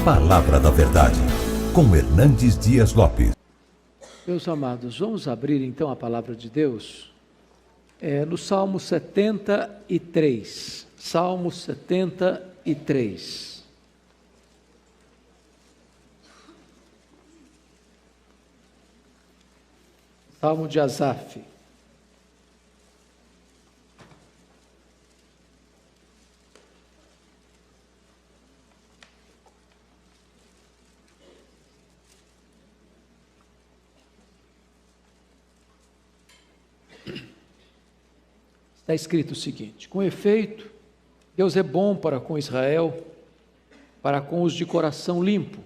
Palavra da Verdade, com Hernandes Dias Lopes. Meus amados, vamos abrir então a palavra de Deus no Salmo 73. Salmo 73. Salmo de Asaf. Está escrito o seguinte: com efeito, Deus é bom para com Israel, para com os de coração limpo.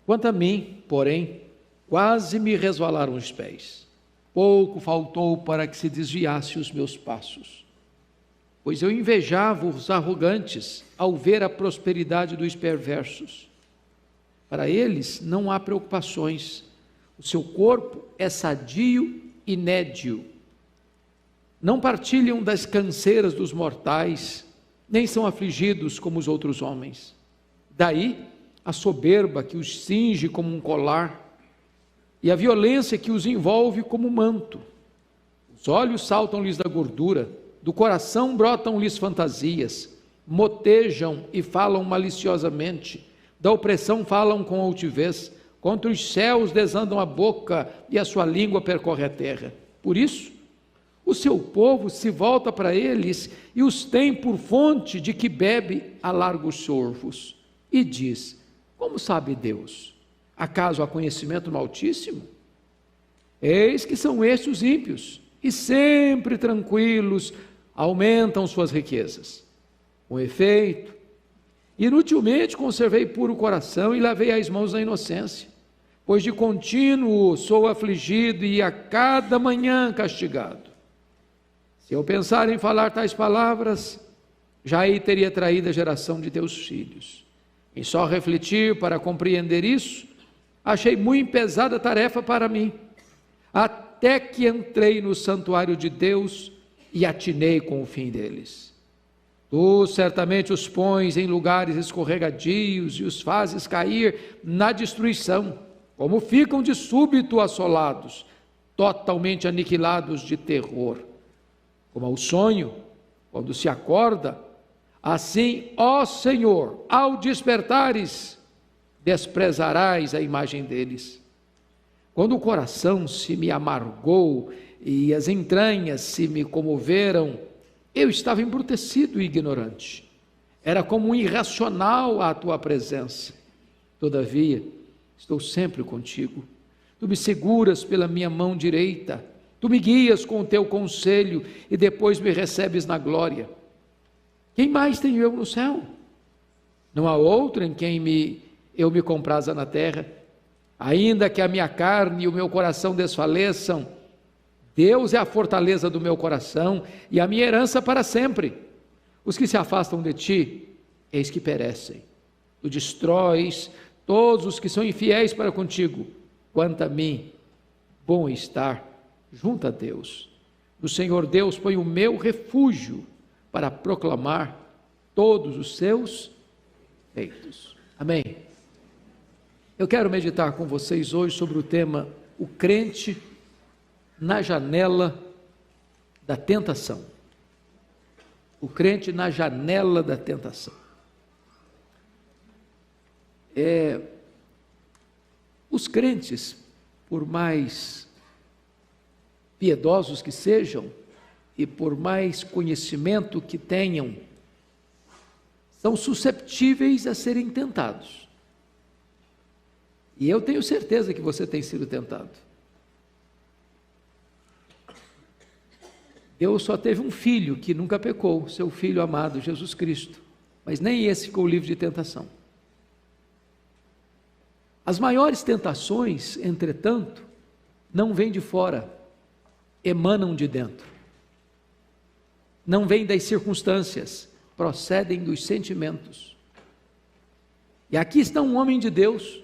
Quanto a mim, porém, quase me resvalaram os pés. Pouco faltou para que se desviasse os meus passos. Pois eu invejava os arrogantes ao ver a prosperidade dos perversos. Para eles não há preocupações. O seu corpo é sadio e nédio. Não partilham das canseiras dos mortais, nem são afligidos como os outros homens. Daí a soberba que os cinge como um colar, e a violência que os envolve como um manto. Os olhos saltam-lhes da gordura, do coração brotam-lhes fantasias, motejam e falam maliciosamente, da opressão falam com altivez, contra os céus desandam a boca e a sua língua percorre a terra. Por isso, o seu povo se volta para eles e os tem por fonte de que bebe a largos sorvos. E diz: como sabe Deus? Acaso há conhecimento no Altíssimo? Eis que são estes os ímpios, e sempre tranquilos aumentam suas riquezas. Com efeito, inutilmente conservei puro o coração e lavei as mãos na inocência, pois de contínuo sou afligido e a cada manhã castigado. Se eu pensar em falar tais palavras, já aí teria traído a geração de teus filhos. Em só refletir para compreender isso, achei muito pesada tarefa para mim, até que entrei no santuário de Deus e atinei com o fim deles. Tu certamente os pões em lugares escorregadios e os fazes cair na destruição, como ficam de súbito assolados, totalmente aniquilados de terror. Como ao sonho, quando se acorda, assim, ó Senhor, ao despertares, desprezarás a imagem deles. Quando o coração se me amargou e as entranhas se me comoveram, eu estava embrutecido e ignorante. Era como um irracional à tua presença. Todavia, estou sempre contigo. Tu me seguras pela minha mão direita. Tu me guias com o teu conselho e depois me recebes na glória. Quem mais tenho eu no céu? Não há outro em quem eu me compraza na terra. Ainda que a minha carne e o meu coração desfaleçam, Deus é a fortaleza do meu coração e a minha herança para sempre. Os que se afastam de ti, eis que perecem. Tu destróis todos os que são infiéis para contigo. Quanto a mim, bom estar junto a Deus. No Senhor Deus põe o meu refúgio para proclamar todos os seus feitos. Amém. Eu quero meditar com vocês hoje sobre o tema: o crente na janela da tentação. O crente na janela da tentação. Os crentes, por mais piedosos que sejam e por mais conhecimento que tenham, são susceptíveis a serem tentados. E eu tenho certeza que você tem sido tentado. Deus só teve um filho que nunca pecou, seu filho amado, Jesus Cristo, mas nem esse ficou livre de tentação. As maiores tentações, entretanto, não vêm de fora, emanam de dentro. Não vêm das circunstâncias, procedem dos sentimentos. E aqui está um homem de Deus,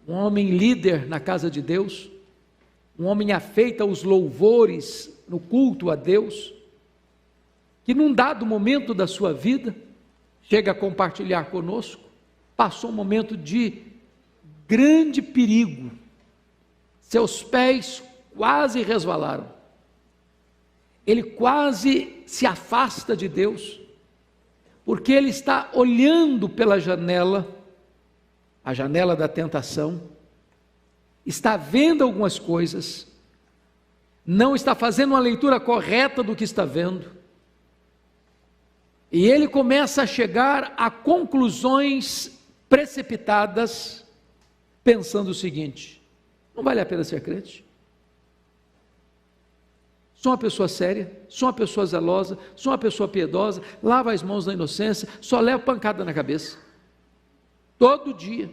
um homem líder na casa de Deus, um homem afeito aos louvores no culto a Deus, que num dado momento da sua vida, chega a compartilhar conosco: passou um momento de grande perigo. Seus pés quase resvalaram. Ele quase se afasta de Deus, porque ele está olhando pela janela, a janela da tentação, está vendo algumas coisas, não está fazendo uma leitura correta do que está vendo, e ele começa a chegar a conclusões precipitadas, pensando o seguinte: não vale a pena ser crente? Sou uma pessoa séria, sou uma pessoa zelosa, sou uma pessoa piedosa, lavo as mãos na inocência, só levo pancada na cabeça, todo dia.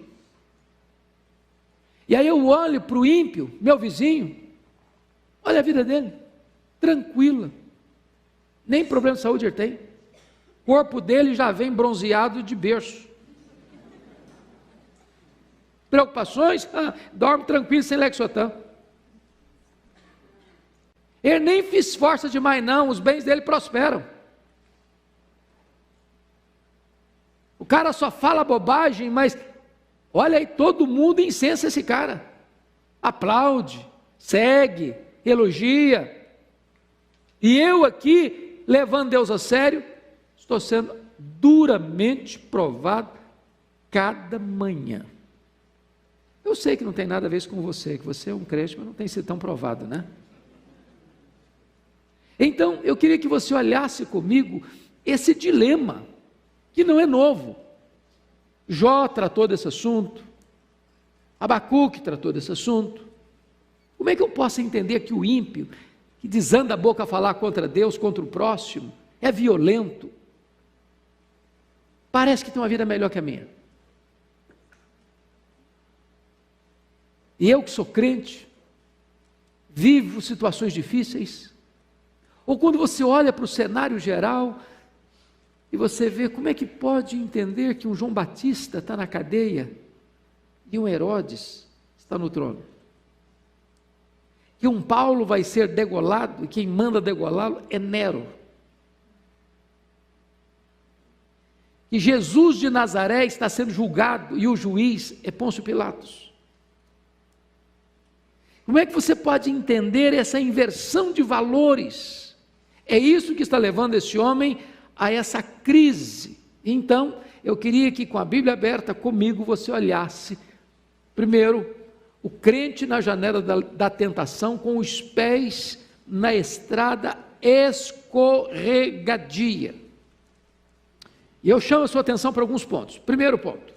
E aí eu olho para o ímpio, meu vizinho, olha a vida dele, tranquila, nem problema de saúde ele tem, o corpo dele já vem bronzeado de berço. Preocupações? Dorme tranquilo sem Lexotan. Ele nem se esforça demais não, os bens dele prosperam. O cara só fala bobagem, mas olha aí, todo mundo incensa esse cara, aplaude, segue, elogia, e eu aqui, levando Deus a sério, estou sendo duramente provado cada manhã. Eu sei que não tem nada a ver isso com você, que você é um crente, mas não tem sido tão provado, né? Então, eu queria que você olhasse comigo esse dilema, que não é novo. Jó tratou desse assunto, Abacuque tratou desse assunto. Como é que eu posso entender que o ímpio, que desanda a boca a falar contra Deus, contra o próximo, é violento, parece que tem uma vida melhor que a minha? E eu que sou crente, vivo situações difíceis. Ou quando você olha para o cenário geral e você vê como é que pode entender que um João Batista está na cadeia e um Herodes está no trono. Que um Paulo vai ser degolado e quem manda degolá-lo é Nero. Que Jesus de Nazaré está sendo julgado e o juiz é Pôncio Pilatos. Como é que você pode entender essa inversão de valores? É isso que está levando esse homem a essa crise. Então, eu queria que com a Bíblia aberta comigo você olhasse, primeiro, o crente na janela da tentação com os pés na estrada escorregadia. E eu chamo a sua atenção para alguns pontos. Primeiro ponto,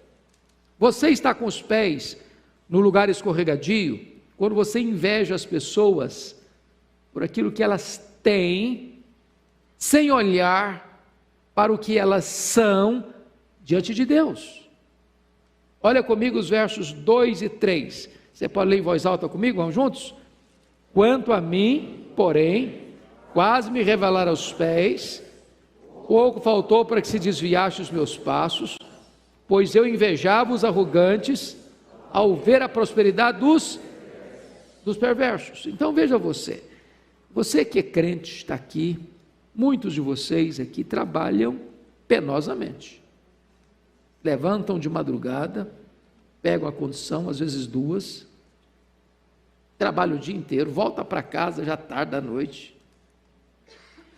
você está com os pés no lugar escorregadio quando você inveja as pessoas por aquilo que elas têm, sem olhar para o que elas são diante de Deus. Olha comigo os versos 2 e 3. Você pode ler em voz alta comigo? Vamos juntos? Quanto a mim, porém, quase me revelaram aos pés, pouco faltou para que se desviasse os meus passos, pois eu invejava os arrogantes ao ver a prosperidade dos perversos. Então veja você que é crente está aqui, muitos de vocês aqui trabalham penosamente, levantam de madrugada, pegam a condição, às vezes 2, trabalham o dia inteiro, volta para casa já tarde da noite,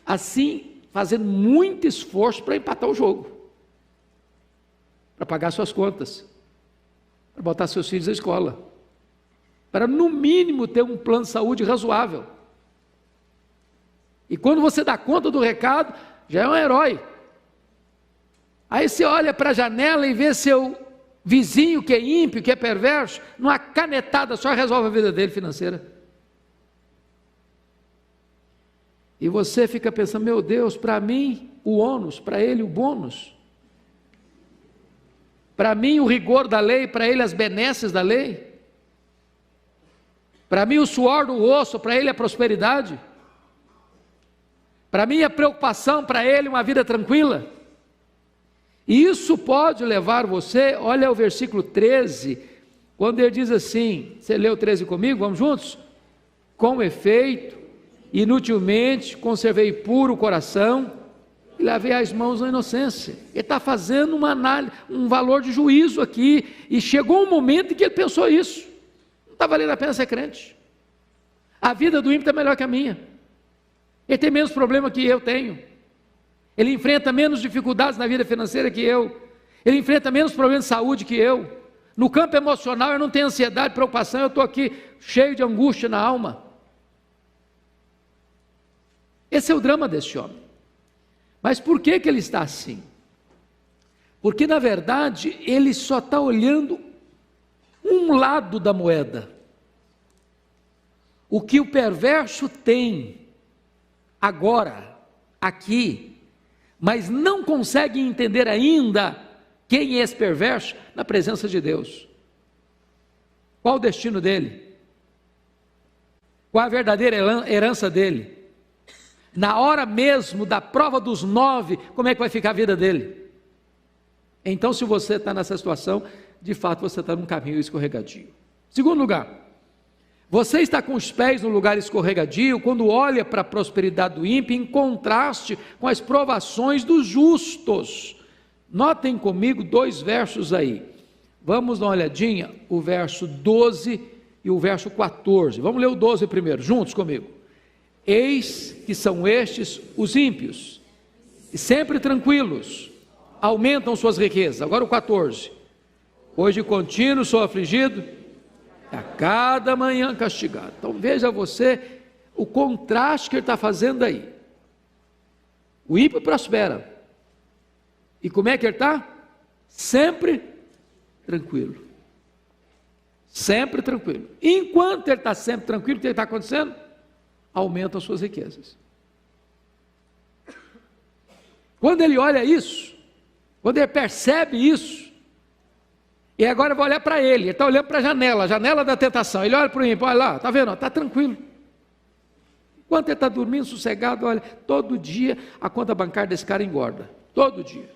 assim fazendo muito esforço para empatar o jogo, para pagar suas contas, para botar seus filhos na escola, para no mínimo ter um plano de saúde razoável. E quando você dá conta do recado, já é um herói. Aí você olha para a janela e vê seu vizinho que é ímpio, que é perverso, numa canetada só resolve a vida dele financeira. E você fica pensando, meu Deus, para mim o ônus, para ele o bônus. Para mim o rigor da lei, para ele as benesses da lei. Para mim o suor do osso, para ele a prosperidade. Para mim a preocupação, para ele uma vida tranquila. E isso pode levar você, olha o versículo 13, quando ele diz assim, você leu o 13 comigo, vamos juntos? Com efeito, inutilmente conservei puro o coração, e lavei as mãos na inocência. Ele está fazendo uma análise, um valor de juízo aqui, e chegou um momento em que ele pensou isso: não está valendo a pena ser crente, a vida do ímpio está melhor que a minha, ele tem menos problema que eu tenho, ele enfrenta menos dificuldades na vida financeira que eu, ele enfrenta menos problemas de saúde que eu, no campo emocional eu não tenho ansiedade, preocupação, eu estou aqui cheio de angústia na alma. Esse é o drama desse homem. Mas por que ele está assim? Porque na verdade ele só está olhando um lado da moeda. O que o perverso tem agora, aqui, mas não consegue entender ainda quem é esse perverso na presença de Deus. Qual o destino dele? Qual a verdadeira herança dele? Na hora mesmo da prova dos 9, como é que vai ficar a vida dele? Então, se você está nessa situação, de fato você está num caminho escorregadio. Segundo lugar, você está com os pés no lugar escorregadio quando olha para a prosperidade do ímpio em contraste com as provações dos justos. Notem comigo 2 versos aí. Vamos dar uma olhadinha, o verso 12 e o verso 14. Vamos ler o 12 primeiro, juntos comigo. Eis que são estes os ímpios, e sempre tranquilos, aumentam suas riquezas. Agora o 14. Pois de contínuo sou afligido, a cada manhã castigado. Então veja você o contraste que ele está fazendo aí. O ímpio prospera. E como é que ele está? Sempre tranquilo. Sempre tranquilo. Enquanto ele está sempre tranquilo, o que está acontecendo? Aumenta as suas riquezas. Quando ele olha isso, quando ele percebe isso, e agora vai olhar para ele está olhando para a janela da tentação, ele olha para o ímpio, olha lá, está vendo, está tranquilo. Enquanto ele está dormindo sossegado, olha, todo dia a conta bancária desse cara engorda, todo dia.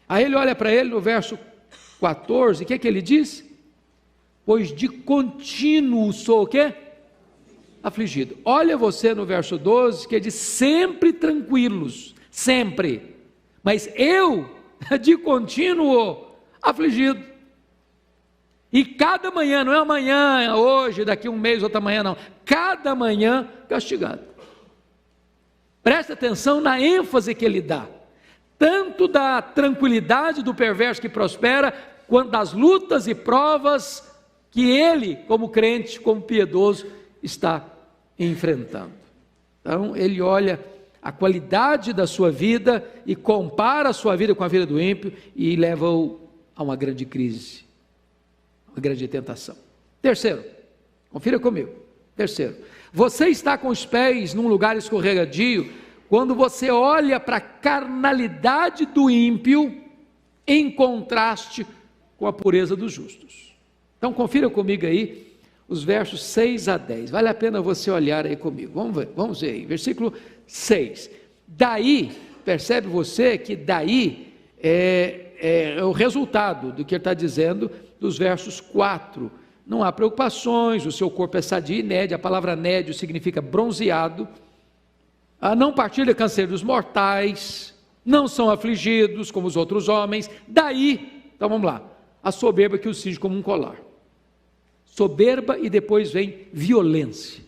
Aí ele olha para ele no verso 14, o que ele diz? Pois de contínuo sou o quê? Afligido. Olha você no verso 12, que diz sempre tranquilos, sempre, mas eu de contínuo afligido, e cada manhã, não é amanhã, hoje, daqui um mês, outra manhã não, cada manhã castigado. Presta atenção na ênfase que ele dá, tanto da tranquilidade do perverso que prospera, quanto das lutas e provas que ele, como crente, como piedoso, está enfrentando. Então ele olha a qualidade da sua vida e compara a sua vida com a vida do ímpio e leva-o a uma grande crise, uma grande tentação. Terceiro, confira comigo. Terceiro, você está com os pés num lugar escorregadio quando você olha para a carnalidade do ímpio em contraste com a pureza dos justos. Então confira comigo aí os versos 6 a 10, vale a pena você olhar aí comigo, vamos ver aí, versículo 6, daí, percebe você que daí é o resultado do que ele está dizendo dos versos 4, não há preocupações, o seu corpo é sadio e nédio, a palavra nédio significa bronzeado, não partilha canseiro dos mortais, não são afligidos como os outros homens, daí, então vamos lá, a soberba que os cinge como um colar. Soberba e depois vem violência,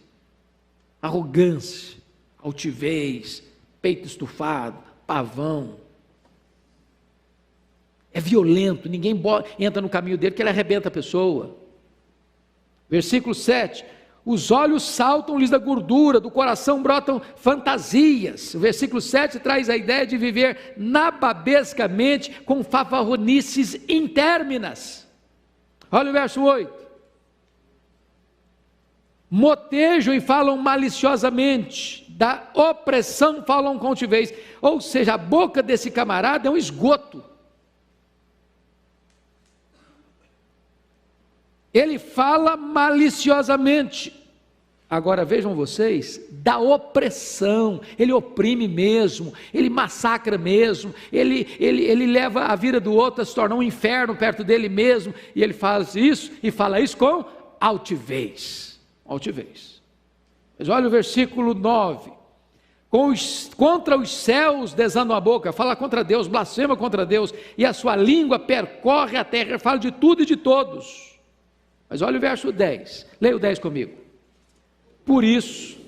arrogância, altivez, peito estufado, pavão. É violento, ninguém entra no caminho dele que ele arrebenta a pessoa. Versículo 7, os olhos saltam-lhes da gordura, do coração brotam fantasias. O versículo 7 traz a ideia de viver nababescamente com fanfarronices intérminas. Olha o verso 8. Motejam e falam maliciosamente, da opressão falam com altivez, ou seja, a boca desse camarada é um esgoto. Ele fala maliciosamente. Agora vejam vocês, da opressão, ele oprime mesmo, ele massacra mesmo, ele leva a vida do outro a se tornar um inferno perto dele mesmo, e ele faz isso, e fala isso com altivez. Altivez. Mas olha o versículo 9, contra os céus desanda a boca, fala contra Deus, blasfema contra Deus, e a sua língua percorre a terra, fala de tudo e de todos. Mas olha o verso 10, leia o 10 comigo. Por isso,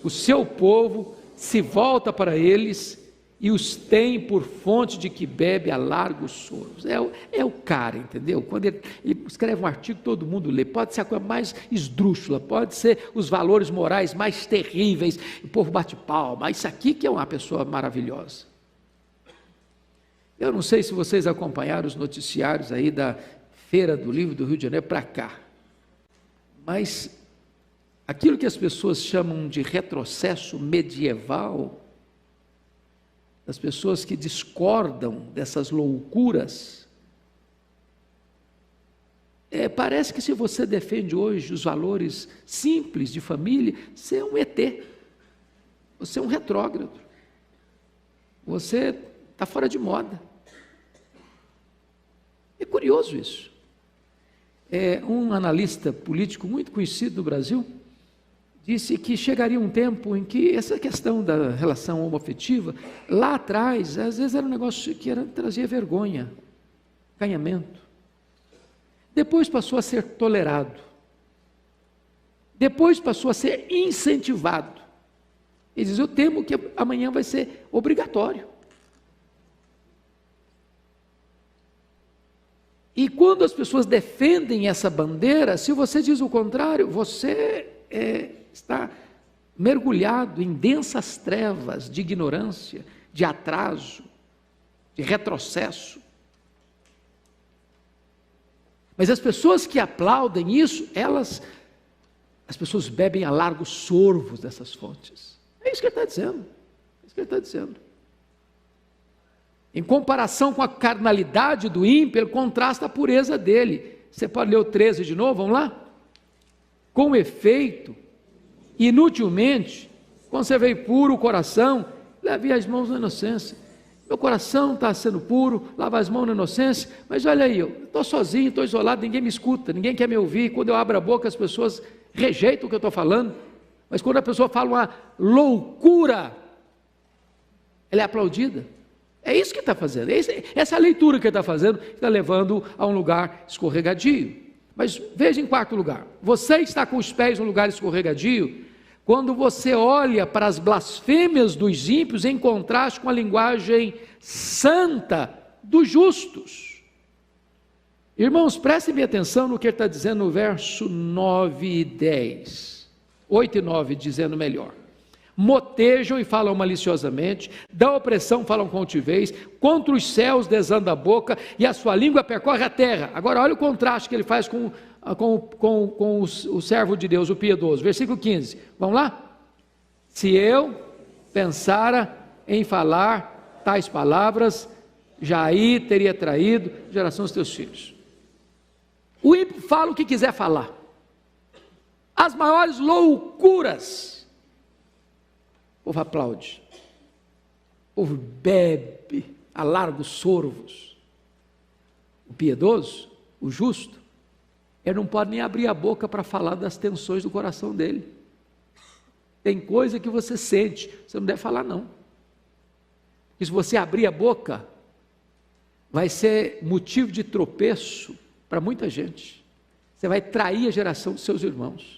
o seu povo se volta para eles e os tem por fonte de que bebe a largos soros. É o cara, entendeu? Quando ele escreve um artigo, todo mundo lê. Pode ser a coisa mais esdrúxula, pode ser os valores morais mais terríveis, o povo bate palma. Isso aqui que é uma pessoa maravilhosa. Eu não sei se vocês acompanharam os noticiários aí da Feira do Livro do Rio de Janeiro para cá, mas aquilo que as pessoas chamam de retrocesso medieval, as pessoas que discordam dessas loucuras, parece que se você defende hoje os valores simples de família, você é um ET, você é um retrógrado, você está fora de moda. É curioso isso. Um analista político muito conhecido no Brasil disse que chegaria um tempo em que essa questão da relação homoafetiva, lá atrás, às vezes era um negócio que trazia vergonha, acanhamento. Depois passou a ser tolerado. Depois passou a ser incentivado. Ele diz, eu temo que amanhã vai ser obrigatório. E quando as pessoas defendem essa bandeira, se você diz o contrário, você está mergulhado em densas trevas de ignorância, de atraso, de retrocesso. Mas as pessoas que aplaudem isso, as pessoas bebem a largos sorvos dessas fontes. É isso que ele está dizendo. É isso que ele está dizendo. Em comparação com a carnalidade do ímpio, ele contrasta a pureza dele. Você pode ler o 13 de novo, vamos lá? Com efeito, inutilmente, conservei puro o coração, lavei as mãos na inocência. Meu coração está sendo puro, lava as mãos na inocência, mas olha aí, eu estou sozinho, estou isolado, ninguém me escuta, ninguém quer me ouvir. Quando eu abro a boca, as pessoas rejeitam o que eu estou falando, mas quando a pessoa fala uma loucura, ela é aplaudida. É isso que está fazendo, essa leitura que ele está fazendo, está levando a um lugar escorregadio. Mas veja em quarto lugar, você está com os pés no lugar escorregadio, quando você olha para as blasfêmias dos ímpios em contraste com a linguagem santa dos justos. Irmãos, prestem bem atenção no que ele está dizendo no verso 9 e 10, 8 e 9, dizendo melhor. Motejam e falam maliciosamente, da opressão falam com altivez, contra os céus desanda a boca, e a sua língua percorre a terra. Agora olha o contraste que ele faz com o servo de Deus, o piedoso. Versículo 15, vamos lá? Se eu pensara em falar tais palavras, já aí teria traído geração dos teus filhos. O ímpio fala o que quiser falar, as maiores loucuras. O povo aplaude, o povo bebe a largos sorvos. O piedoso, o justo, ele não pode nem abrir a boca para falar das tensões do coração dele. Tem coisa que você sente, você não deve falar não. Porque se você abrir a boca, vai ser motivo de tropeço para muita gente. Você vai trair a geração dos seus irmãos.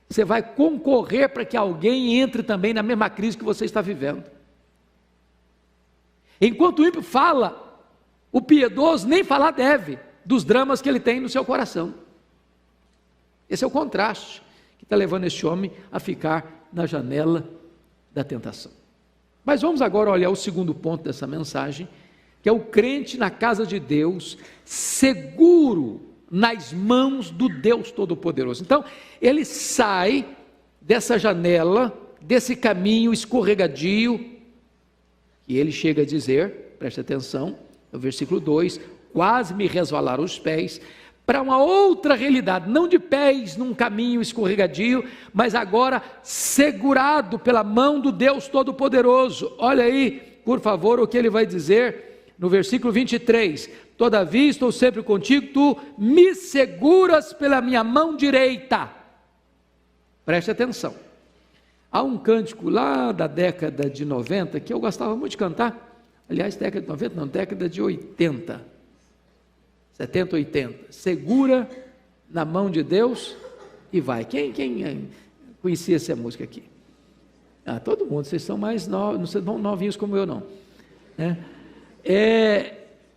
Você vai concorrer para que alguém entre também na mesma crise que você está vivendo. Enquanto o ímpio fala, o piedoso nem falar deve dos dramas que ele tem no seu coração. Esse é o contraste que está levando este homem a ficar na janela da tentação. Mas vamos agora olhar o segundo ponto dessa mensagem, que é o crente na casa de Deus, seguro nas mãos do Deus Todo-Poderoso. Então, ele sai dessa janela, desse caminho escorregadio, e ele chega a dizer, preste atenção, no versículo 2, quase me resvalaram os pés, para uma outra realidade, não de pés num caminho escorregadio, mas agora segurado pela mão do Deus Todo-Poderoso. Olha aí, por favor, o que ele vai dizer no versículo 23, todavia estou sempre contigo, tu me seguras pela minha mão direita. Preste atenção, Há um cântico lá da década de 90 que eu gostava muito de cantar. Aliás, década de 90 não, década de 80. 70, 80. Segura na mão de Deus e vai. Quem conhecia essa música aqui? Ah, todo mundo, vocês são mais novos, não são novinhos como eu não.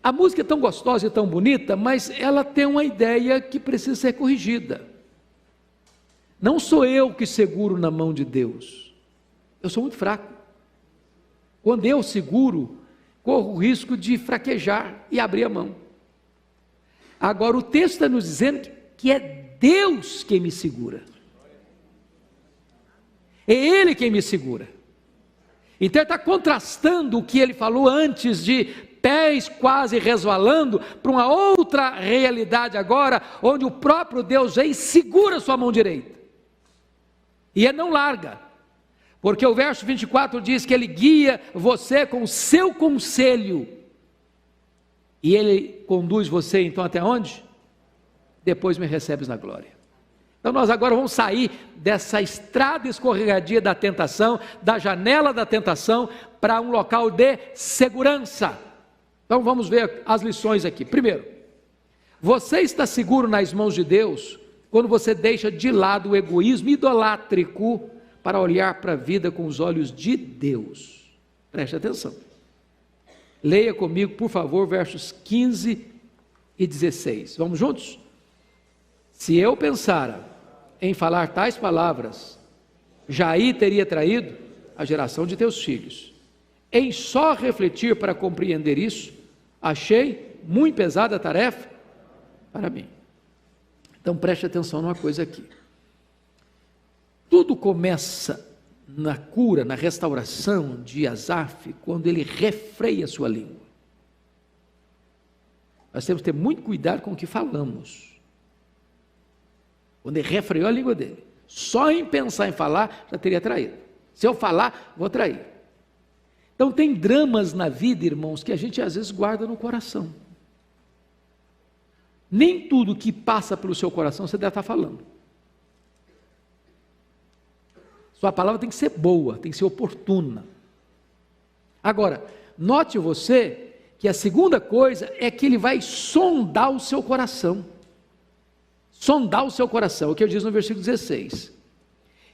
A música é tão gostosa e tão bonita, mas ela tem uma ideia que precisa ser corrigida. Não sou eu que seguro na mão de Deus, eu sou muito fraco. Quando eu seguro, corro o risco de fraquejar e abrir a mão. Agora o texto está nos dizendo que é Deus quem me segura, é Ele quem me segura. Então ele está contrastando o que ele falou antes de pés quase resvalando, para uma outra realidade agora, onde o próprio Deus vem e segura sua mão direita, e ele não larga, porque o verso 24 diz que ele guia você com o seu conselho, e ele conduz você então até onde? Depois me recebes na glória. Então nós agora vamos sair dessa estrada escorregadia da tentação, da janela da tentação, para um local de segurança. Então vamos ver as lições aqui. Primeiro, você está seguro nas mãos de Deus quando você deixa de lado o egoísmo idolátrico para olhar para a vida com os olhos de Deus. Preste atenção. Leia comigo, por favor, versos 15 e 16. Vamos juntos? Se eu pensara em falar tais palavras, já aí teria traído a geração de teus filhos. Em só refletir para compreender isso, achei muito pesada a tarefa para mim. Então preste atenção numa coisa aqui. Tudo começa na cura, na restauração de Asaf, quando ele refreia a sua língua. Nós temos que ter muito cuidado com o que falamos. Quando ele refreou a língua dele, só em pensar em falar, já teria traído. Se eu falar, vou trair. Então tem dramas na vida, irmãos, que a gente às vezes guarda no coração. Nem tudo que passa pelo seu coração você deve estar falando. Sua palavra tem que ser boa, tem que ser oportuna. Agora, note você que a segunda coisa é que ele vai sondar o seu coração. Sondar o seu coração, o que eu diz no versículo 16.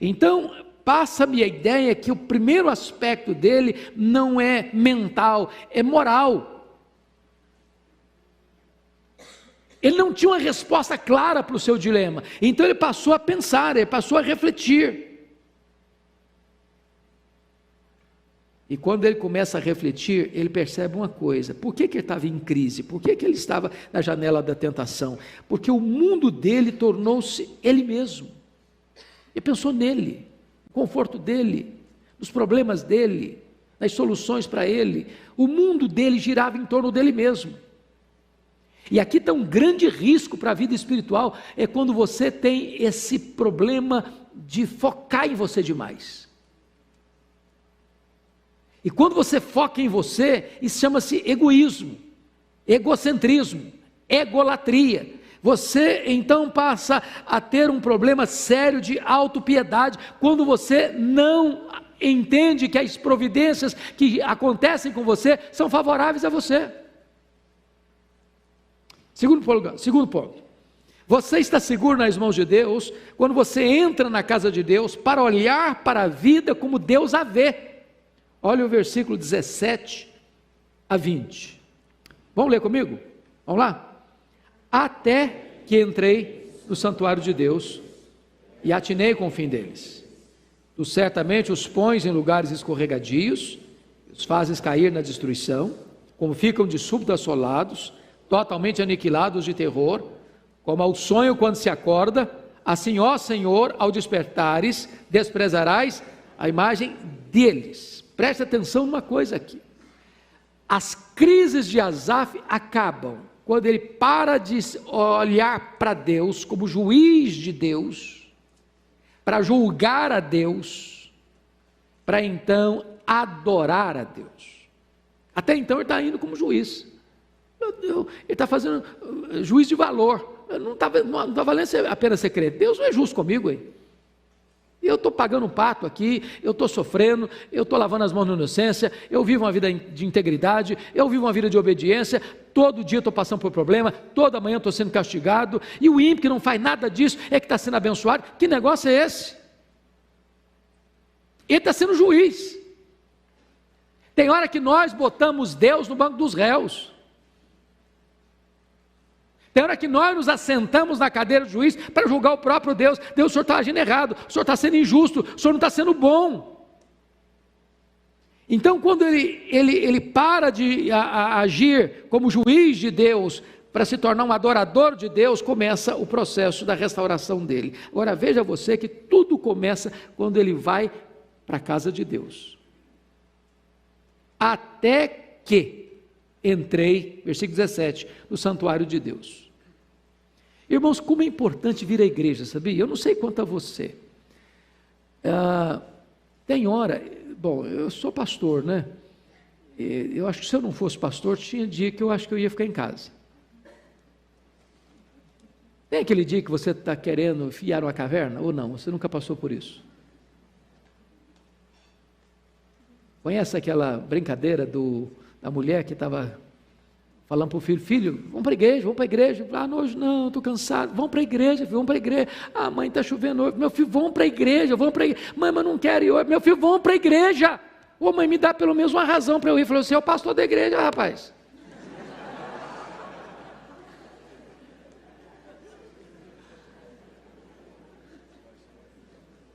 Então, passa-me a ideia que o primeiro aspecto dele não é mental, é moral. Ele não tinha uma resposta clara para o seu dilema, então ele passou a pensar, ele passou a refletir. E quando ele começa a refletir, ele percebe uma coisa: por que ele estava em crise? Por que ele estava na janela da tentação? Porque o mundo dele tornou-se ele mesmo. Ele pensou nele, no conforto dele, nos problemas dele, nas soluções para ele. O mundo dele girava em torno dele mesmo. E aqui está um grande risco para a vida espiritual, é quando você tem esse problema de focar em você demais. E quando você foca em você, isso chama-se egoísmo, egocentrismo, egolatria. Você então passa a ter um problema sério de autopiedade, quando você não entende que as providências que acontecem com você são favoráveis a você. Segundo ponto, você está seguro nas mãos de Deus quando você entra na casa de Deus para olhar para a vida como Deus a vê. Olha o versículo 17 a 20. Vamos ler comigo? Vamos lá? Até que entrei no santuário de Deus e atinei com o fim deles. Tu certamente os pões em lugares escorregadios, os fazes cair na destruição, como ficam de súbito assolados, totalmente aniquilados de terror, como ao sonho quando se acorda, assim, ó Senhor, ao despertares, desprezarás a imagem deles. Preste atenção numa coisa aqui. As crises de Asaf acabam quando ele para de olhar para Deus como juiz de Deus, para julgar a Deus, para então adorar a Deus. Até então ele está indo como juiz. Ele está fazendo juiz de valor. Não está valendo apenas ser crente. Deus não é justo comigo, hein? Eu estou pagando um pato aqui, eu estou sofrendo, eu estou lavando as mãos na inocência, eu vivo uma vida de integridade, eu vivo uma vida de obediência, todo dia estou passando por problema, toda manhã estou sendo castigado, e o ímpio que não faz nada disso é que está sendo abençoado. Que negócio é esse? Ele está sendo juiz. Tem hora que nós botamos Deus no banco dos réus. Tem hora que nós nos assentamos na cadeira do juiz para julgar o próprio Deus. Deus, o senhor está agindo errado, o senhor está sendo injusto, o senhor não está sendo bom. Então, quando ele para de agir como juiz de Deus, para se tornar um adorador de Deus, começa o processo da restauração dele. Agora, veja você que tudo começa quando ele vai para a casa de Deus. Até que entrei, versículo 17, no santuário de Deus. Irmãos, como é importante vir à igreja, sabia? Eu não sei quanto a você. Tem hora, bom, eu sou pastor, né? Eu acho que se eu não fosse pastor, tinha dia que eu acho que eu ia ficar em casa. Tem aquele dia que você está querendo enfiar uma caverna, ou não? Você nunca passou por isso? Conhece aquela brincadeira da mulher que estava falando para o filho, filho, vamos para a igreja, ah, hoje não, estou cansado, vamos para a igreja, filho, vamos para a igreja, ah, mãe, está chovendo hoje, meu filho, vamos para a igreja, mãe, mas não quero ir hoje, meu filho, vamos para a igreja, ô mãe, me dá pelo menos uma razão para eu ir, falou, você é o pastor da igreja, rapaz.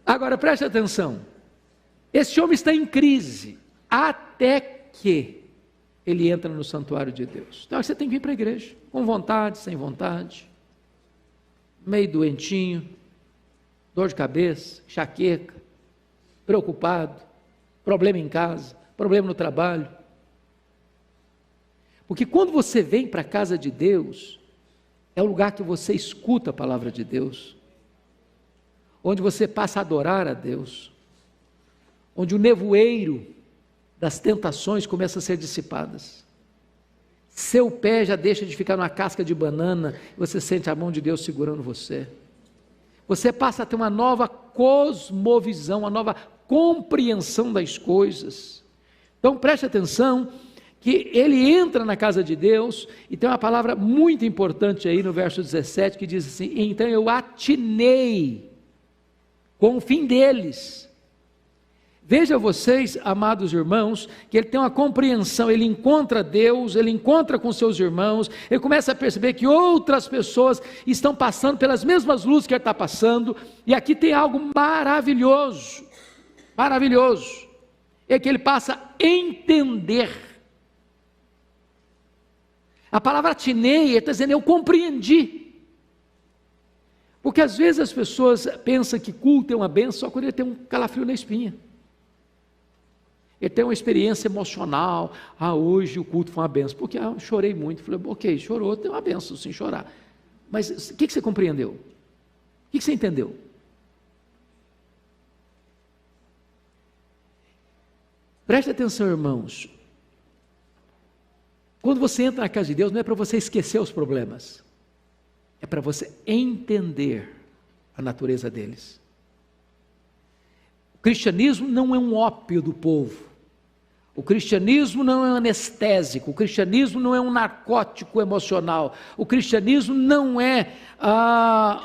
Agora, preste atenção, esse homem está em crise, até que ele entra no santuário de Deus. Então você tem que vir para a igreja, com vontade, sem vontade, meio doentinho, dor de cabeça, enxaqueca, preocupado, problema em casa, problema no trabalho. Porque quando você vem para a casa de Deus, é o lugar que você escuta a palavra de Deus, onde você passa a adorar a Deus, onde o nevoeiro das tentações começam a ser dissipadas. Seu pé já deixa de ficar numa casca de banana, e você sente a mão de Deus segurando você. Você passa a ter uma nova cosmovisão, uma nova compreensão das coisas. Então preste atenção, que ele entra na casa de Deus, e tem uma palavra muito importante aí no verso 17, que diz assim, então eu atinei com o fim deles. Veja vocês, amados irmãos, que ele tem uma compreensão, ele encontra Deus, ele encontra com seus irmãos, ele começa a perceber que outras pessoas estão passando pelas mesmas lutas que ele está passando, e aqui tem algo maravilhoso, é que ele passa a entender. A palavra atinei, ele está dizendo, eu compreendi. Porque às vezes as pessoas pensam que culto é uma bênção só quando ele tem um calafrio na espinha. Ele tem uma experiência emocional, hoje o culto foi uma benção, porque eu chorei muito, falei, ok, chorou, tem uma benção sem chorar, mas o que você compreendeu? O que você entendeu? Preste atenção, irmãos, quando você entra na casa de Deus, não é para você esquecer os problemas, é para você entender a natureza deles. O cristianismo não é um ópio do povo, o cristianismo não é um anestésico, o cristianismo não é um narcótico emocional, o cristianismo não é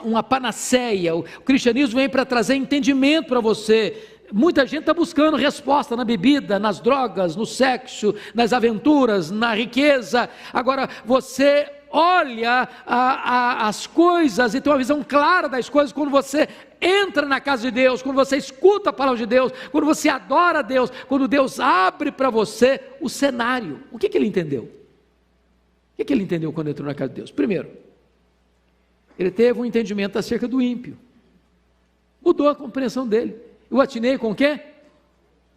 uma panaceia, o cristianismo vem para trazer entendimento para você. Muita gente está buscando resposta na bebida, nas drogas, no sexo, nas aventuras, na riqueza. Agora você olha as coisas e tem uma visão clara das coisas quando você entra na casa de Deus, quando você escuta a palavra de Deus, quando você adora a Deus, quando Deus abre para você o cenário. O que ele entendeu? O que ele entendeu quando entrou na casa de Deus? Primeiro, ele teve um entendimento acerca do ímpio, mudou a compreensão dele. Eu atinei com o quê?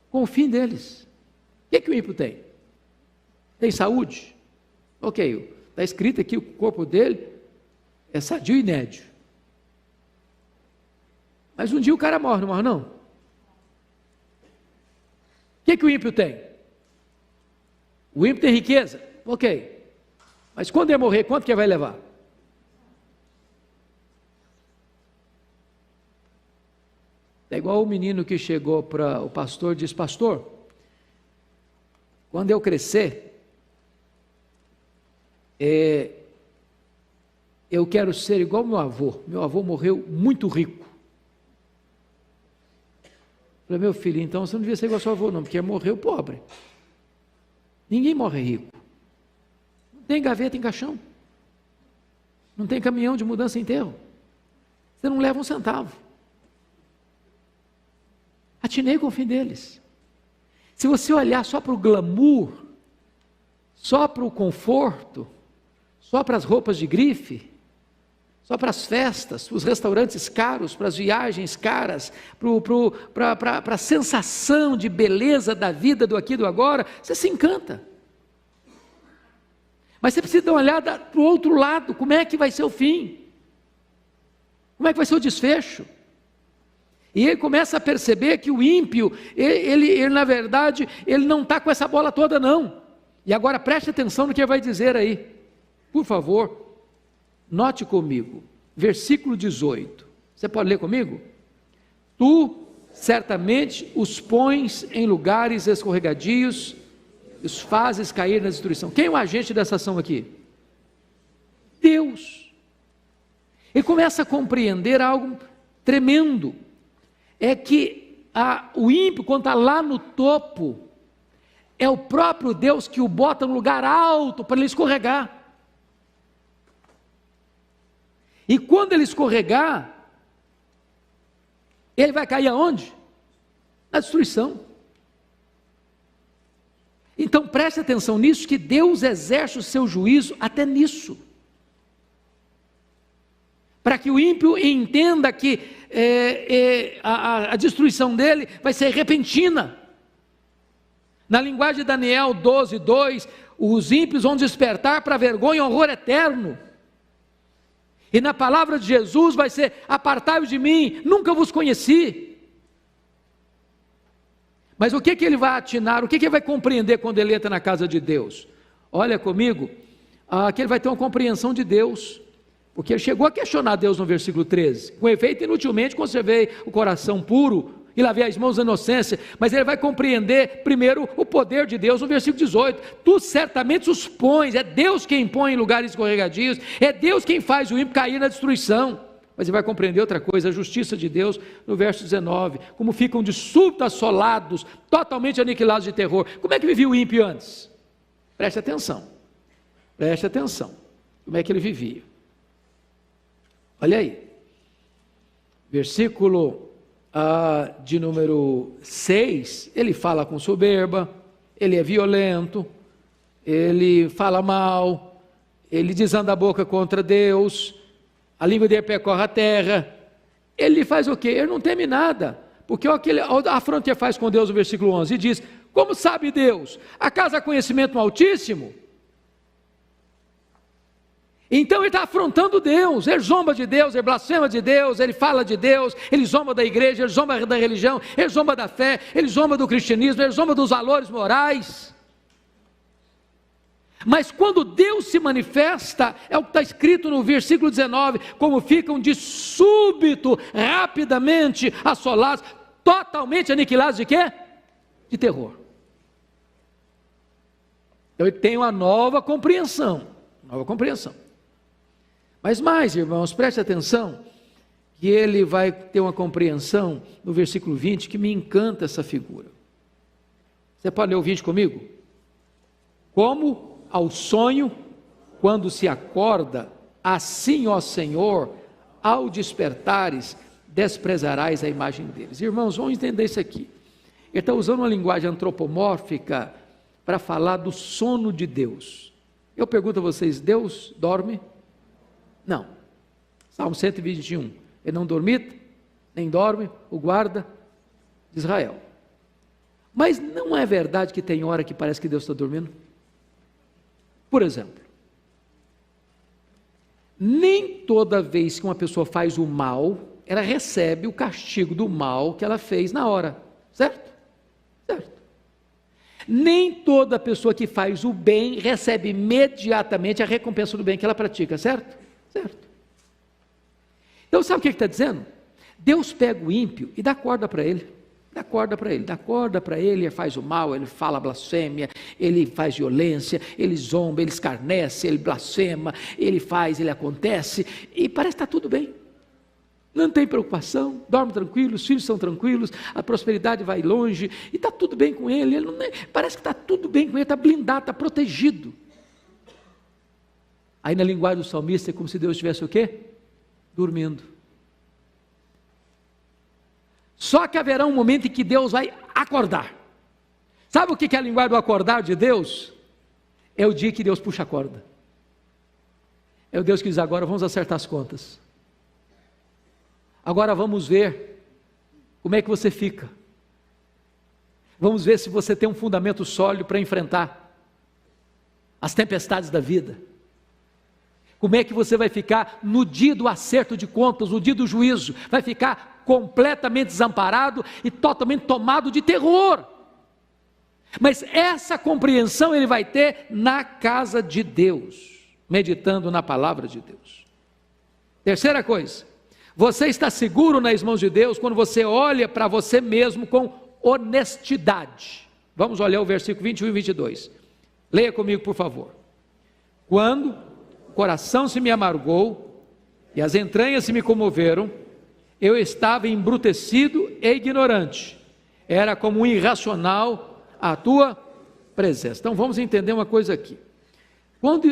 Com o fim deles. O que o ímpio tem? Tem saúde? Ok, está escrito aqui, o corpo dele é sadio e nédio. Mas um dia o cara morre, não morre não? O que o ímpio tem? O ímpio tem riqueza? Ok. Mas quando ele morrer, quanto que ele vai levar? É igual o menino que chegou para o pastor e disse: pastor, quando eu crescer, eu quero ser igual meu avô. Meu avô morreu muito rico. Eu falei: meu filho, então você não devia ser igual ao seu avô não, porque morreu pobre. Ninguém morre rico. Não tem gaveta em caixão. Não tem caminhão de mudança em enterro. Você não leva um centavo. Atinei com o fim deles. Se você olhar só para o glamour, só para o conforto, só para as roupas de grife, só para as festas, para os restaurantes caros, para as viagens caras, para a sensação de beleza da vida, do aqui e do agora, você se encanta. Mas você precisa dar uma olhada para o outro lado, como é que vai ser o fim? Como é que vai ser o desfecho? E ele começa a perceber que o ímpio, ele na verdade, ele não está com essa bola toda não. E agora preste atenção no que ele vai dizer aí. Por favor, note comigo, versículo 18. Você pode ler comigo? Tu certamente os pões em lugares escorregadios, os fazes cair na destruição. Quem é o agente dessa ação aqui? Deus. Ele começa a compreender algo tremendo. É que o ímpio, quando está lá no topo, é o próprio Deus que o bota no lugar alto para ele escorregar. E quando ele escorregar, ele vai cair aonde? Na destruição. Então preste atenção nisso, que Deus exerce o seu juízo até nisso. Para que o ímpio entenda que a destruição dele vai ser repentina. Na linguagem de Daniel 12:2, os ímpios vão despertar para vergonha e horror eterno. E na palavra de Jesus vai ser: apartai-vos de mim, nunca vos conheci. Mas o que ele vai atinar, o que ele vai compreender quando ele entra na casa de Deus? Olha comigo, que ele vai ter uma compreensão de Deus, porque ele chegou a questionar Deus no versículo 13, com efeito inutilmente conservei o coração puro e lavei as mãos da inocência, mas ele vai compreender primeiro o poder de Deus no versículo 18, tu certamente os pões, é Deus quem põe em lugares escorregadios, é Deus quem faz o ímpio cair na destruição. Mas ele vai compreender outra coisa, a justiça de Deus no verso 19, como ficam de súbito assolados, totalmente aniquilados de terror. Como é que vivia o ímpio antes? Preste atenção, como é que ele vivia? Olha aí, versículo de número 6, ele fala com soberba, ele é violento, ele fala mal, ele desanda a boca contra Deus, a língua dele percorre a terra. Ele faz o quê? Ele não teme nada, porque a afronta que ele faz com Deus no versículo 11, e diz: como sabe Deus? Acaso há conhecimento no Altíssimo? Então ele está afrontando Deus, ele zomba de Deus, ele blasfema de Deus, ele fala de Deus, ele zomba da igreja, ele zomba da religião, ele zomba da fé, ele zomba do cristianismo, ele zomba dos valores morais. Mas quando Deus se manifesta, é o que está escrito no versículo 19, como ficam de súbito, rapidamente assolados, totalmente aniquilados de quê? De terror. Então ele tem uma nova compreensão. Mas mais, irmãos, preste atenção, que ele vai ter uma compreensão no versículo 20, que me encanta essa figura. Você pode ler o 20 comigo? Como ao sonho, quando se acorda, assim, ó Senhor, ao despertares, desprezarás a imagem deles. Irmãos, vamos entender isso aqui. Ele está usando uma linguagem antropomórfica para falar do sono de Deus. Eu pergunto a vocês, Deus dorme? Não. Salmo 121, ele não dormita, nem dorme, o guarda de Israel. Mas não é verdade que tem hora que parece que Deus está dormindo? Por exemplo, nem toda vez que uma pessoa faz o mal, ela recebe o castigo do mal que ela fez na hora, certo? Certo. Nem toda pessoa que faz o bem recebe imediatamente a recompensa do bem que ela pratica, certo? Certo. Então sabe o que ele está dizendo? Deus pega o ímpio e dá corda para ele. Dá corda para ele, ele faz o mal, ele fala blasfêmia, ele faz violência, ele zomba, ele escarnece, ele blasfema, ele faz, ele acontece, e parece que está tudo bem. Não tem preocupação, dorme tranquilo, os filhos são tranquilos, a prosperidade vai longe, e está tudo bem com ele, parece que está tudo bem com ele, está blindado, está protegido. Aí na linguagem do salmista é como se Deus estivesse o quê? Dormindo. Só que haverá um momento em que Deus vai acordar. Sabe o que é a linguagem do acordar de Deus? É o dia que Deus puxa a corda. É o Deus que diz: agora vamos acertar as contas. Agora vamos ver como é que você fica. Vamos ver se você tem um fundamento sólido para enfrentar as tempestades da vida. Como é que você vai ficar no dia do acerto de contas, no dia do juízo? Vai ficar completamente desamparado e totalmente tomado de terror. Mas essa compreensão ele vai ter na casa de Deus, meditando na palavra de Deus. Terceira coisa, você está seguro nas mãos de Deus quando você olha para você mesmo com honestidade. Vamos olhar o versículo 21 e 22. Leia comigo, por favor. Quando o coração se me amargou e as entranhas se me comoveram, eu estava embrutecido e ignorante, era como um irracional à tua presença. Então vamos entender uma coisa aqui. Quando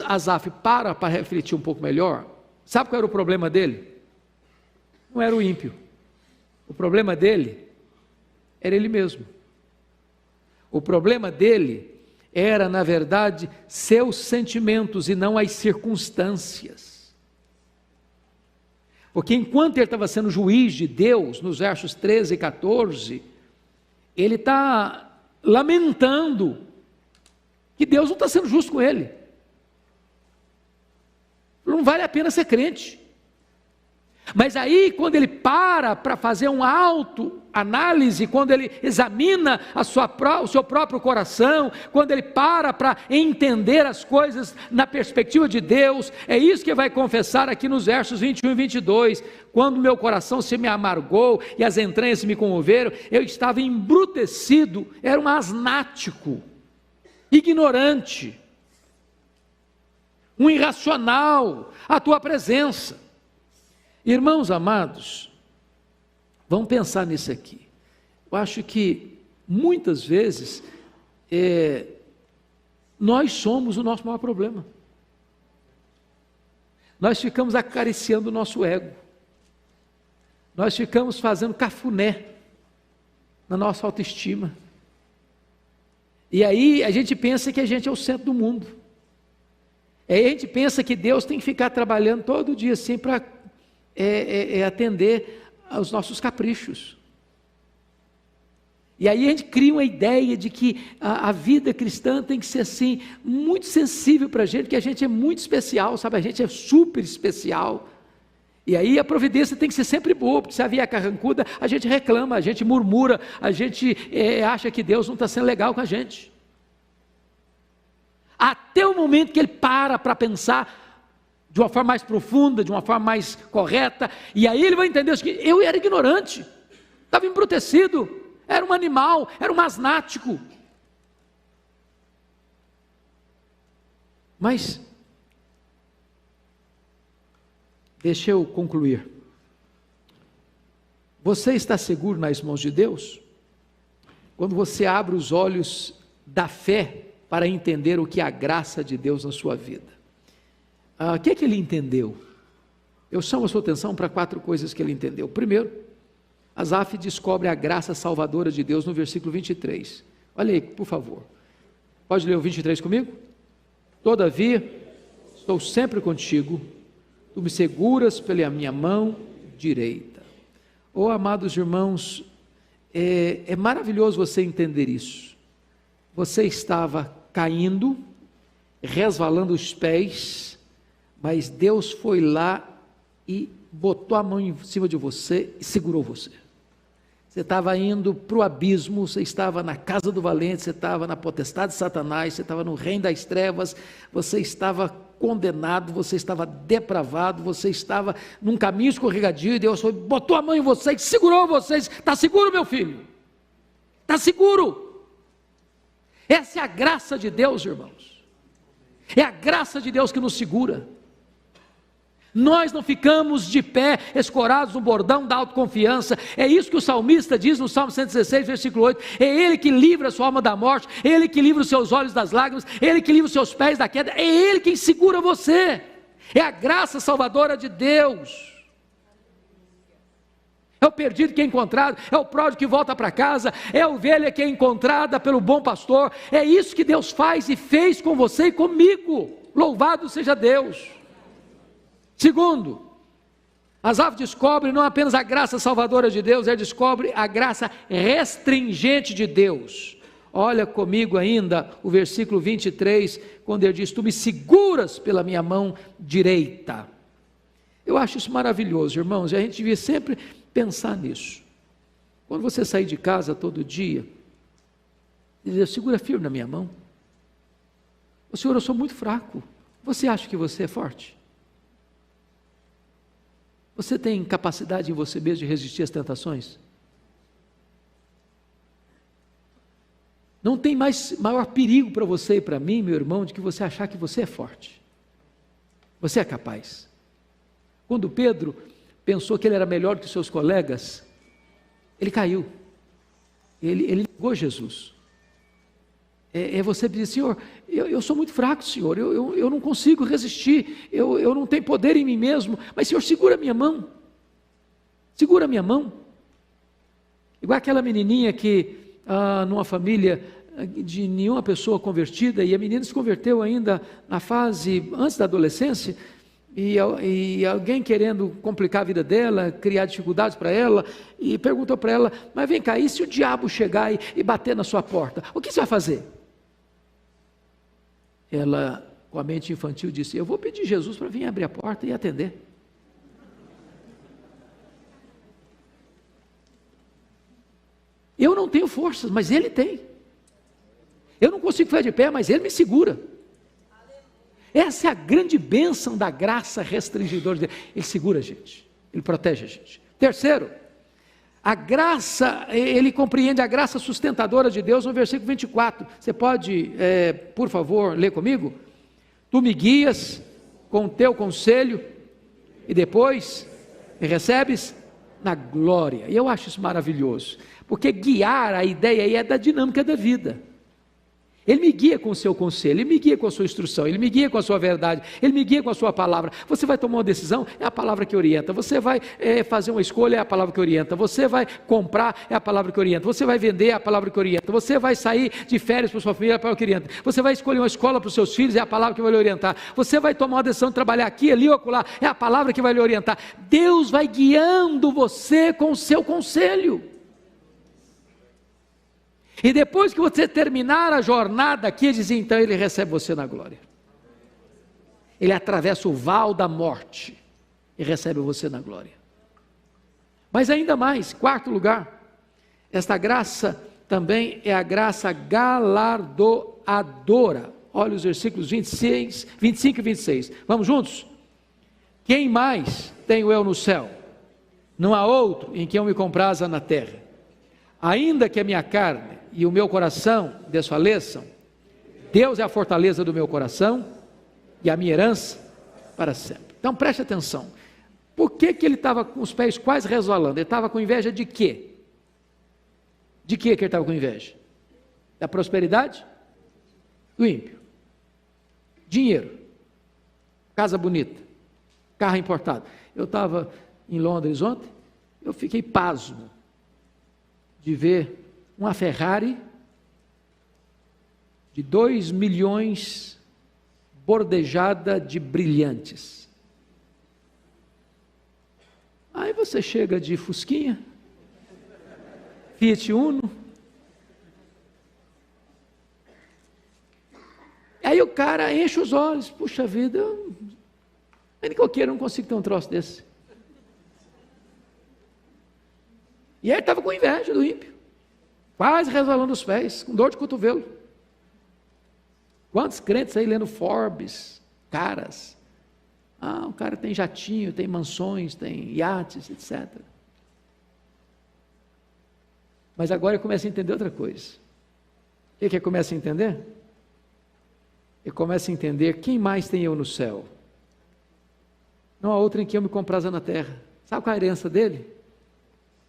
Asaf para refletir um pouco melhor, sabe qual era o problema dele? Não era o ímpio, o problema dele era ele mesmo. O problema dele era, na verdade, seus sentimentos e não as circunstâncias. Porque enquanto ele estava sendo juiz de Deus, nos versos 13 e 14, ele está lamentando que Deus não está sendo justo com ele. Não vale a pena ser crente. Mas aí, quando ele para fazer uma autoanálise, quando ele examina o seu próprio coração, quando ele para entender as coisas na perspectiva de Deus, é isso que ele vai confessar aqui nos versos 21 e 22. Quando meu coração se me amargou e as entranhas se me comoveram, eu estava embrutecido, era um asnático, ignorante, um irracional à tua presença. Irmãos amados, vamos pensar nisso aqui. Eu acho que muitas vezes nós somos o nosso maior problema. Nós ficamos acariciando o nosso ego. Nós ficamos fazendo cafuné na nossa autoestima. E aí a gente pensa que a gente é o centro do mundo. Aí a gente pensa que Deus tem que ficar trabalhando todo dia assim para atender aos nossos caprichos. E aí a gente cria uma ideia de que a vida cristã tem que ser assim, muito sensível para a gente, que a gente é muito especial, sabe? A gente é super especial. E aí a providência tem que ser sempre boa, porque se a vier carrancuda, a gente reclama, a gente murmura, a gente acha que Deus não está sendo legal com a gente. Até o momento que ele para pensar de uma forma mais profunda, de uma forma mais correta, e aí ele vai entender que eu era ignorante, estava embrutecido, era um animal, era um asnático. Mas, deixa eu concluir. Você está seguro nas mãos de Deus? Quando você abre os olhos da fé para entender o que é a graça de Deus na sua vida. O que é que ele entendeu? Eu chamo a sua atenção para 4 coisas que ele entendeu. Primeiro, Asaf descobre a graça salvadora de Deus no versículo 23. Olha aí, por favor. Pode ler o 23 comigo? Todavia, estou sempre contigo, tu me seguras pela minha mão direita. Oh, amados irmãos, é maravilhoso você entender isso. Você estava caindo, resvalando os pés, mas Deus foi lá e botou a mão em cima de você e segurou você. Você estava indo para o abismo, você estava na casa do valente, você estava na potestade de Satanás, você estava no reino das trevas, você estava condenado, você estava depravado, você estava num caminho escorregadio, e Deus botou a mão em você e segurou você. Está seguro, meu filho? Está seguro? Essa é a graça de Deus, irmãos. É a graça de Deus que nos segura. Nós não ficamos de pé, escorados no bordão da autoconfiança. É isso que o salmista diz no Salmo 116, versículo 8. É Ele que livra a sua alma da morte, é Ele que livra os seus olhos das lágrimas, é Ele que livra os seus pés da queda, é Ele quem segura você. É a graça salvadora de Deus. É o perdido que é encontrado, é o pródigo que volta para casa, é a ovelha que é encontrada pelo bom pastor. É isso que Deus faz e fez com você e comigo. Louvado seja Deus. Segundo, Asaf descobre não apenas a graça salvadora de Deus, ele descobre a graça restringente de Deus. Olha comigo ainda o versículo 23, quando ele diz: tu me seguras pela minha mão direita. Eu acho isso maravilhoso, irmãos, e a gente devia sempre pensar nisso. Quando você sair de casa todo dia, dizer: segura firme na minha mão. O Senhor, eu sou muito fraco. Você acha que você é forte? Você tem capacidade em você mesmo de resistir às tentações? Não tem maior perigo para você e para mim, meu irmão, de que você achar que você é forte. Você é capaz. Quando Pedro pensou que ele era melhor que os seus colegas, ele caiu. Ele negou Jesus. Você diz: Senhor, eu sou muito fraco, Senhor, eu não consigo resistir, eu não tenho poder em mim mesmo, mas Senhor, segura a minha mão, segura a minha mão. Igual aquela menininha que, numa família de nenhuma pessoa convertida, e a menina se converteu ainda na fase antes da adolescência, e alguém querendo complicar a vida dela, criar dificuldades para ela, e perguntou para ela: mas vem cá, e se o diabo chegar e bater na sua porta, o que você vai fazer? Ela, com a mente infantil, disse: eu vou pedir Jesus para vir abrir a porta e atender. Eu não tenho forças, mas Ele tem. Eu não consigo ficar de pé, mas Ele me segura. Essa é a grande bênção da graça restringidora de Deus. Ele segura a gente, Ele protege a gente. Terceiro, a graça, ele compreende a graça sustentadora de Deus no versículo 24. Você pode, por favor, ler comigo? Tu me guias com o teu conselho e depois me recebes na glória. E eu acho isso maravilhoso, porque guiar, a ideia aí é da dinâmica da vida. Ele me guia com o seu conselho, Ele me guia com a sua instrução, Ele me guia com a sua verdade, Ele me guia com a sua palavra. Você vai tomar uma decisão, é a palavra que orienta. Você vai fazer uma escolha, é a palavra que orienta. Você vai comprar, é a palavra que orienta. Você vai vender, é a palavra que orienta. Você vai sair de férias para a sua família, é a palavra que orienta. Você vai escolher uma escola para os seus filhos, é a palavra que vai lhe orientar. Você vai tomar uma decisão de trabalhar aqui, ali ou acolá, é a palavra que vai lhe orientar. Deus vai guiando você com o seu conselho. E depois que você terminar a jornada aqui, dizia, então Ele recebe você na glória. Ele atravessa o val da morte e recebe você na glória. Mas ainda mais, quarto lugar, esta graça também é a graça galardoadora. Olha os versículos 25 e 26. Vamos juntos? Quem mais tenho eu no céu? Não há outro em quem eu me compraza na terra. Ainda que a minha carne e o meu coração desfaleçam, Deus é a fortaleza do meu coração e a minha herança para sempre. Então preste atenção, por que ele estava com os pés quase resvalando? Ele estava com inveja de quê? De que ele estava com inveja? Da prosperidade? Do ímpio. Dinheiro, casa bonita, carro importado. Eu estava em Londres ontem, eu fiquei pasmo de ver uma Ferrari de 2 milhões bordejada de brilhantes. Aí você chega de Fusquinha, Fiat Uno, aí o cara enche os olhos, puxa vida, nem que eu queira, eu não consigo ter um troço desse. E aí ele estava com inveja do ímpio, quase resvalando os pés, com dor de cotovelo. Quantos crentes aí lendo Forbes, caras. O cara tem jatinho, tem mansões, tem iates, etc. Mas agora eu começo a entender outra coisa. O que eu começo a entender? Eu começo a entender quem mais tem eu no céu. Não há outra em que eu me compraza na terra. Sabe qual é a herança dele?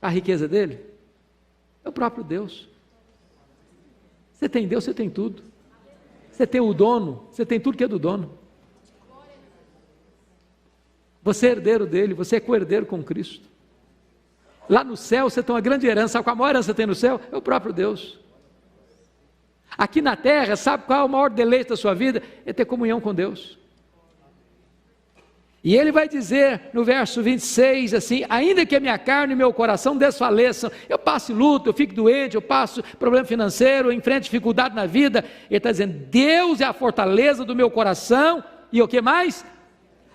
A riqueza dele? É o próprio Deus. Você tem Deus, você tem tudo. Você tem o dono, você tem tudo que é do dono. Você é herdeiro dele, você é co-herdeiro com Cristo. Lá no céu você tem uma grande herança. Sabe qual a maior herança que você tem no céu? É o próprio Deus. Aqui na terra, sabe qual é o maior deleite da sua vida? É ter comunhão com Deus. E ele vai dizer no verso 26 assim: ainda que a minha carne e meu coração desfaleçam, eu passe luto, eu fique doente, eu passo problema financeiro, eu enfrento dificuldade na vida, ele está dizendo: Deus é a fortaleza do meu coração, e o que mais?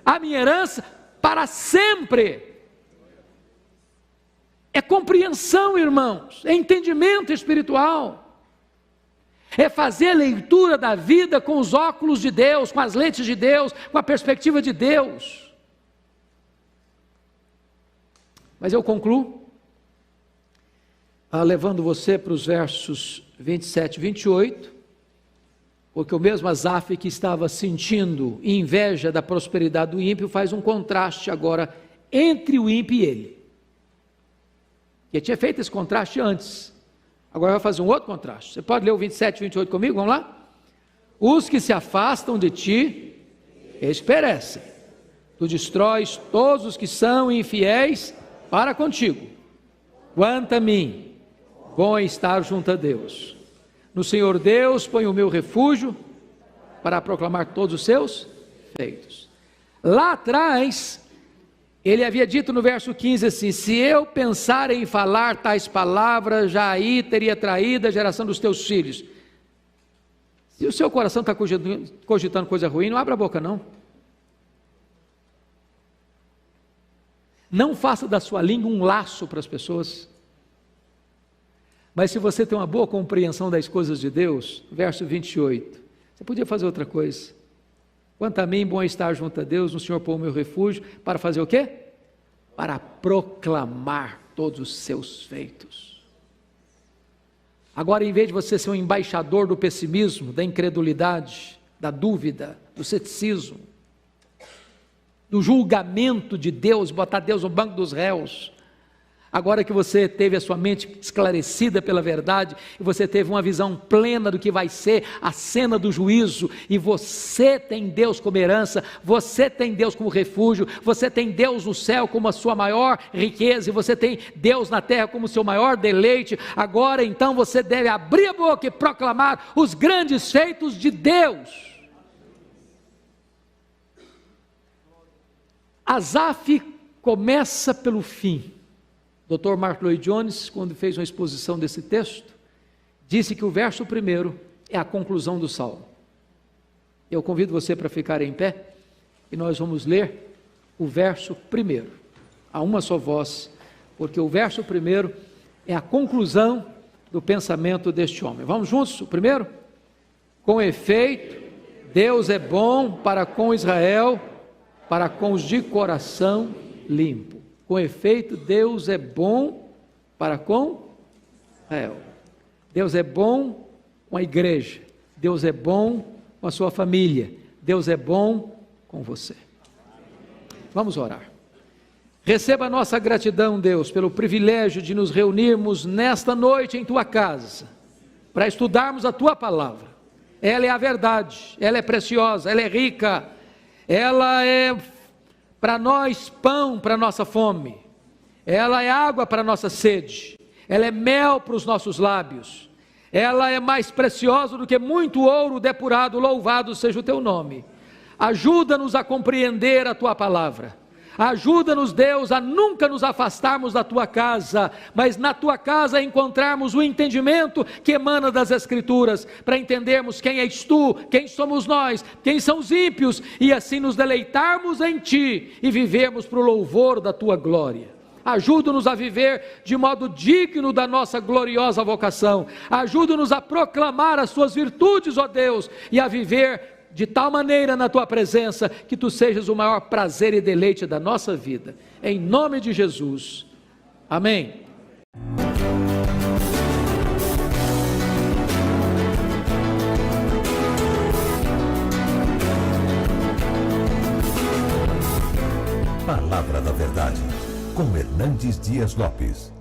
A minha herança para sempre. É compreensão, irmãos, é entendimento espiritual, é fazer a leitura da vida com os óculos de Deus, com as lentes de Deus, com a perspectiva de Deus. Mas eu concluo, levando você para os versos 27 e 28, porque o mesmo Asaf que estava sentindo inveja da prosperidade do ímpio, faz um contraste agora entre o ímpio e ele. Ele tinha feito esse contraste antes, agora vai fazer um outro contraste. Você pode ler o 27 e 28 comigo? Vamos lá? Os que se afastam de ti, eles perecem. Tu destróis todos os que são infiéis para contigo. Quanto a mim, bom é estar junto a Deus. No Senhor Deus põe o meu refúgio para proclamar todos os seus feitos. Lá atrás, ele havia dito no verso 15 assim: se eu pensar em falar tais palavras, já aí teria traído a geração dos teus filhos. Se o seu coração está cogitando coisa ruim, não abra a boca não. Não faça da sua língua um laço para as pessoas. Mas se você tem uma boa compreensão das coisas de Deus, verso 28, você podia fazer outra coisa. Quanto a mim, bom é estar junto a Deus, no Senhor põe o meu refúgio, para fazer o quê? Para proclamar todos os seus feitos. Agora, em vez de você ser um embaixador do pessimismo, da incredulidade, da dúvida, do ceticismo, do julgamento de Deus, botar Deus no banco dos réus, agora que você teve a sua mente esclarecida pela verdade, e você teve uma visão plena do que vai ser a cena do juízo, e você tem Deus como herança, você tem Deus como refúgio, você tem Deus no céu como a sua maior riqueza, e você tem Deus na terra como o seu maior deleite, agora então você deve abrir a boca e proclamar os grandes feitos de Deus. Asaf começa pelo fim. Dr. Mark Lloyd Jones, quando fez uma exposição desse texto, disse que o verso 1 é a conclusão do salmo. Eu convido você para ficar em pé, e nós vamos ler o verso 1, a uma só voz, porque o verso 1 é a conclusão do pensamento deste homem. Vamos juntos? O primeiro? Com efeito, Deus é bom para com Israel, para com os de coração limpo. Com efeito, Deus é bom para com Israel. Deus é bom com a igreja. Deus é bom com a sua família. Deus é bom com você. Vamos orar. Receba a nossa gratidão, Deus, pelo privilégio de nos reunirmos nesta noite em Tua casa, para estudarmos a Tua palavra. Ela é a verdade, ela é preciosa, ela é rica, ela é para nós pão para a nossa fome, ela é água para a nossa sede, ela é mel para os nossos lábios, ela é mais preciosa do que muito ouro depurado, louvado seja o Teu nome. Ajuda-nos a compreender a Tua palavra, ajuda-nos, Deus, a nunca nos afastarmos da Tua casa, mas na Tua casa encontrarmos o entendimento que emana das Escrituras, para entendermos quem és Tu, quem somos nós, quem são os ímpios, e assim nos deleitarmos em Ti, e vivermos para o louvor da Tua glória. Ajuda-nos a viver de modo digno da nossa gloriosa vocação, ajuda-nos a proclamar as Suas virtudes, ó Deus, e a viver de tal maneira na tua presença que tu sejas o maior prazer e deleite da nossa vida. Em nome de Jesus. Amém. Palavra da Verdade, com Hernandes Dias Lopes.